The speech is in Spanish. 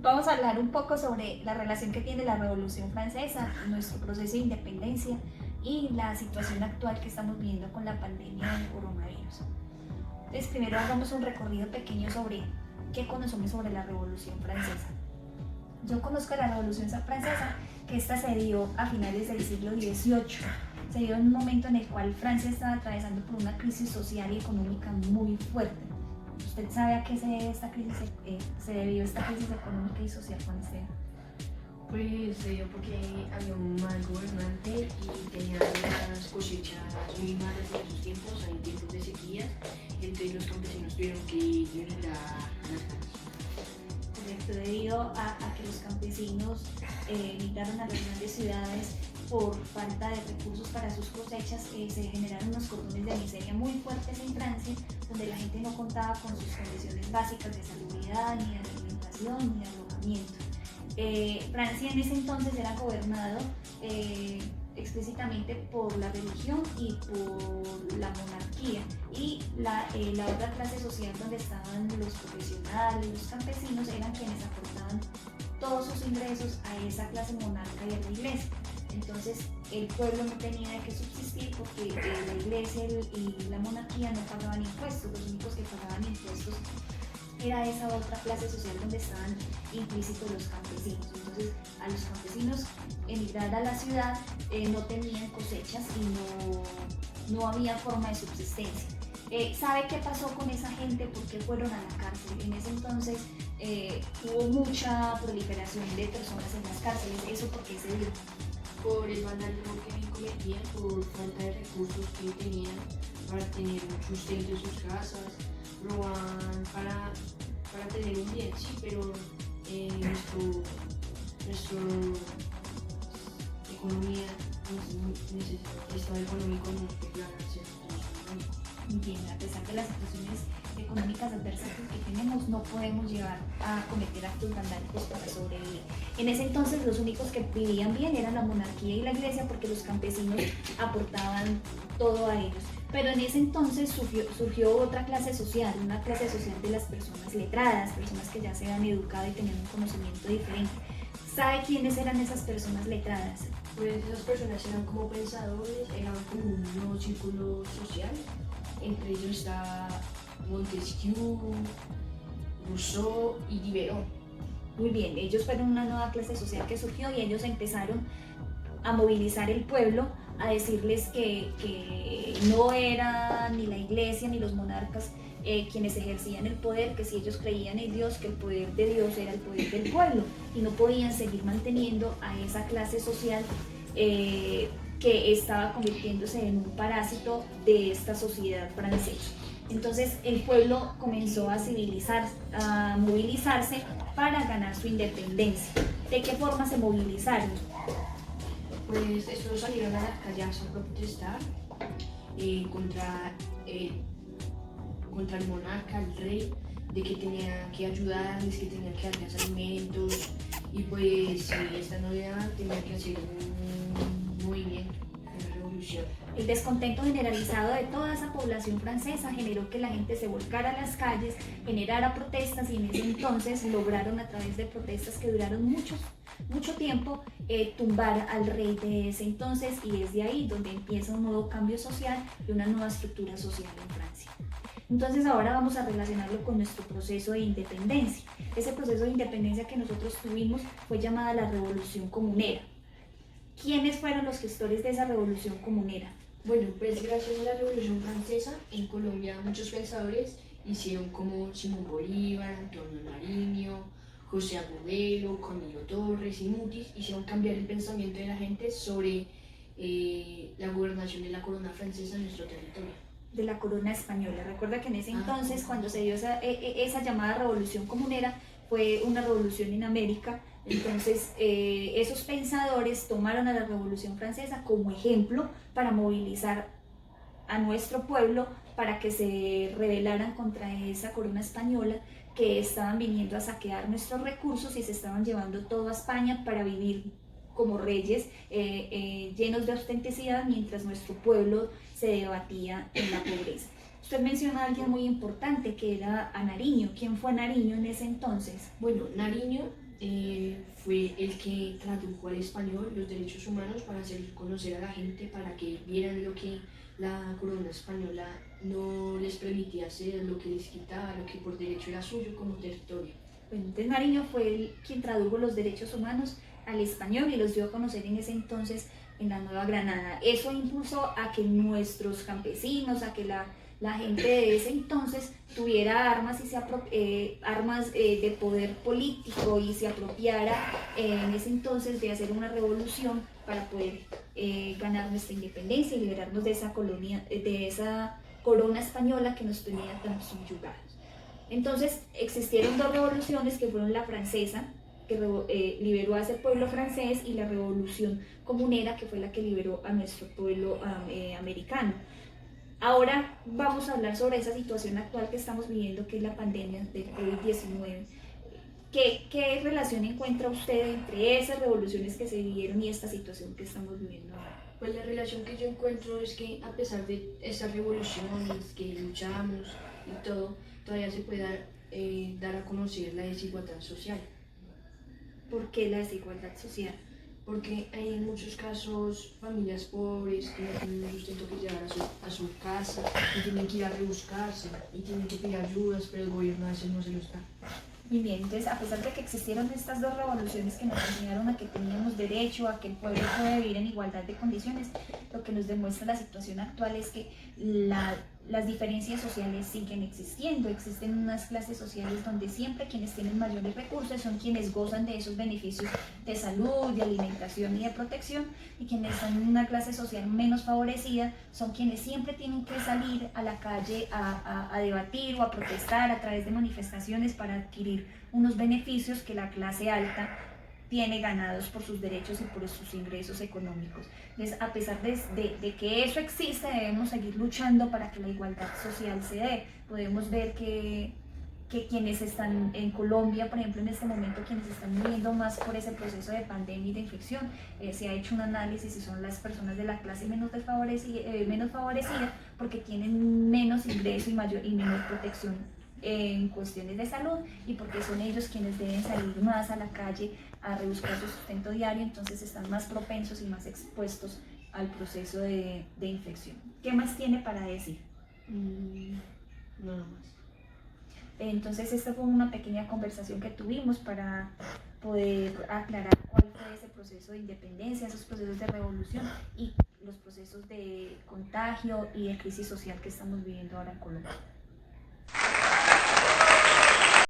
Vamos a hablar un poco sobre la relación que tiene la Revolución Francesa, nuestro proceso de independencia y la situación actual que estamos viviendo con la pandemia del coronavirus. Entonces, primero hagamos un recorrido pequeño sobre qué conocemos sobre la Revolución Francesa. Yo conozco la Revolución Francesa, que esta se dio a finales del siglo XVIII. Se dio en un momento en el cual Francia estaba atravesando por una crisis social y económica muy fuerte. ¿Usted sabe a qué se debió esta crisis económica y social, Juan Esteban? Pues se dio porque había un mal gobernante y tenía las cosechas muy malas en esos tiempos, en tiempos de sequías, entonces los campesinos tuvieron que ir a las casas. Correcto, debido a que los campesinos migraron a las grandes ciudades por falta de recursos para sus cosechas, se generaron unos cordones de miseria muy fuertes en Francia, donde la gente no contaba con sus condiciones básicas de salubridad, ni de alimentación, ni de alojamiento. Francia en ese entonces era gobernado explícitamente por la religión y por la monarquía, y la otra clase social donde estaban los profesionales, los campesinos, eran quienes aportaban todos sus ingresos a esa clase monarca y a la iglesia. Entonces el pueblo no tenía de qué subsistir porque la iglesia y la monarquía no pagaban impuestos, los únicos que pagaban impuestos era esa otra clase social donde estaban implícitos los campesinos. Entonces a los campesinos emigrar a la ciudad no tenían cosechas y no había forma de subsistencia. ¿Sabe qué pasó con esa gente? ¿Por qué fueron a la cárcel? En ese entonces hubo mucha proliferación de personas en las cárceles. ¿Eso por qué se dio? Por el vandalismo que cometían, por falta de recursos que tenían para tener un sustento en sus casas, roban para tener un bien, sí, pero nuestro economía, nuestro estado económico no es declararse. Bien, a pesar de las situaciones económicas adversas que tenemos, no podemos llevar a cometer actos vandálicos para sobrevivir. En ese entonces los únicos que vivían bien eran la monarquía y la iglesia, porque los campesinos aportaban todo a ellos. Pero en ese entonces surgió otra clase social, una clase social de las personas letradas, personas que ya se habían educado y tenían un conocimiento diferente. ¿Sabe quiénes eran esas personas letradas? Pues esas personas eran como pensadores, eran como un nuevo círculo social. Entre ellos está Montesquieu, Rousseau y Diderot. Muy bien, ellos fueron una nueva clase social que surgió y ellos empezaron a movilizar el pueblo, a decirles que no era ni la iglesia ni los monarcas quienes ejercían el poder, que si ellos creían en Dios, que el poder de Dios era el poder del pueblo y no podían seguir manteniendo a esa clase social que estaba convirtiéndose en un parásito de esta sociedad francesa. Entonces el pueblo comenzó a movilizarse para ganar su independencia. ¿De qué forma se movilizaron? Pues estos salieron a las calles a protestar contra el monarca, el rey, de que tenía que ayudarles, que tenía que darles alimentos, y pues si esta no le daban, tenía que hacer un movimiento, una revolución. El descontento generalizado de toda esa población francesa generó que la gente se volcara a las calles, generara protestas, y en ese entonces lograron, a través de protestas que duraron mucho tiempo, tumbar al rey de ese entonces, y desde ahí donde empieza un nuevo cambio social y una nueva estructura social en Francia. Entonces ahora vamos a relacionarlo con nuestro proceso de independencia. Ese proceso de independencia que nosotros tuvimos fue llamada la Revolución Comunera. ¿Quiénes fueron los gestores de esa Revolución Comunera? Bueno, pues gracias a la Revolución Francesa, en Colombia muchos pensadores hicieron como Simón Bolívar, Antonio Nariño, José Agudelo, Camilo Torres y Mutis, hicieron cambiar el pensamiento de la gente sobre la gobernación de la corona francesa en nuestro territorio. De la corona española. Recuerda que en ese entonces, cuando se dio esa llamada Revolución Comunera, fue una revolución en América. Entonces esos pensadores tomaron a la Revolución Francesa como ejemplo para movilizar a nuestro pueblo para que se rebelaran contra esa corona española, que estaban viniendo a saquear nuestros recursos y se estaban llevando todo a España para vivir como reyes llenos de autenticidad, mientras nuestro pueblo se debatía en la pobreza. Usted menciona a alguien muy importante que era a Nariño. ¿Quién fue Nariño en ese entonces? Bueno, Nariño fue el que tradujo al español los derechos humanos para hacer conocer a la gente, para que vieran lo que la corona española no les permitía hacer, lo que les quitaba, lo que por derecho era suyo como territorio. Bueno, entonces Nariño fue quien tradujo los derechos humanos al español y los dio a conocer en ese entonces en la Nueva Granada. Eso impulsó a que nuestros campesinos, a que la gente de ese entonces tuviera armas y armas de poder político y se apropiara en ese entonces de hacer una revolución para poder ganar nuestra independencia y liberarnos de esa colonia, de esa corona española que nos tenía tan subyugados. Entonces existieron dos revoluciones que fueron la francesa, que liberó a ese pueblo francés, y la revolución comunera, que fue la que liberó a nuestro pueblo americano. Ahora vamos a hablar sobre esa situación actual que estamos viviendo, que es la pandemia del COVID-19. ¿Qué relación encuentra usted entre esas revoluciones que se vivieron y esta situación que estamos viviendo ahora? Pues la relación que yo encuentro es que a pesar de esas revoluciones que luchamos y todo, todavía se puede dar a conocer la desigualdad social. ¿Por qué la desigualdad social? Porque hay en muchos casos familias pobres que no tienen un sustento que llevar a su casa y tienen que ir a rebuscarse y tienen que pedir ayudas, pero el gobierno a veces no se los da. Muy bien, entonces a pesar de que existieron estas dos revoluciones que nos enseñaron a que teníamos derecho, a que el pueblo puede vivir en igualdad de condiciones, lo que nos demuestra la situación actual es que las diferencias sociales siguen existiendo. Existen unas clases sociales donde siempre quienes tienen mayores recursos son quienes gozan de esos beneficios de salud, de alimentación y de protección, y quienes son en una clase social menos favorecida son quienes siempre tienen que salir a la calle a debatir o a protestar a través de manifestaciones para adquirir unos beneficios que la clase alta tiene ganados por sus derechos y por sus ingresos económicos. Entonces, a pesar de que eso existe, debemos seguir luchando para que la igualdad social se dé. Podemos ver que quienes están en Colombia, por ejemplo, en este momento, quienes están viviendo más por ese proceso de pandemia y de infección, se ha hecho un análisis y son las personas de la clase menos favorecida porque tienen menos ingreso y menor protección en cuestiones de salud, y porque son ellos quienes deben salir más a la calle a rebuscar su sustento diario, entonces están más propensos y más expuestos al proceso de infección. ¿Qué más tiene para decir? Nada más. Entonces esta fue una pequeña conversación que tuvimos para poder aclarar cuál fue ese proceso de independencia, esos procesos de revolución y los procesos de contagio y de crisis social que estamos viviendo ahora en Colombia.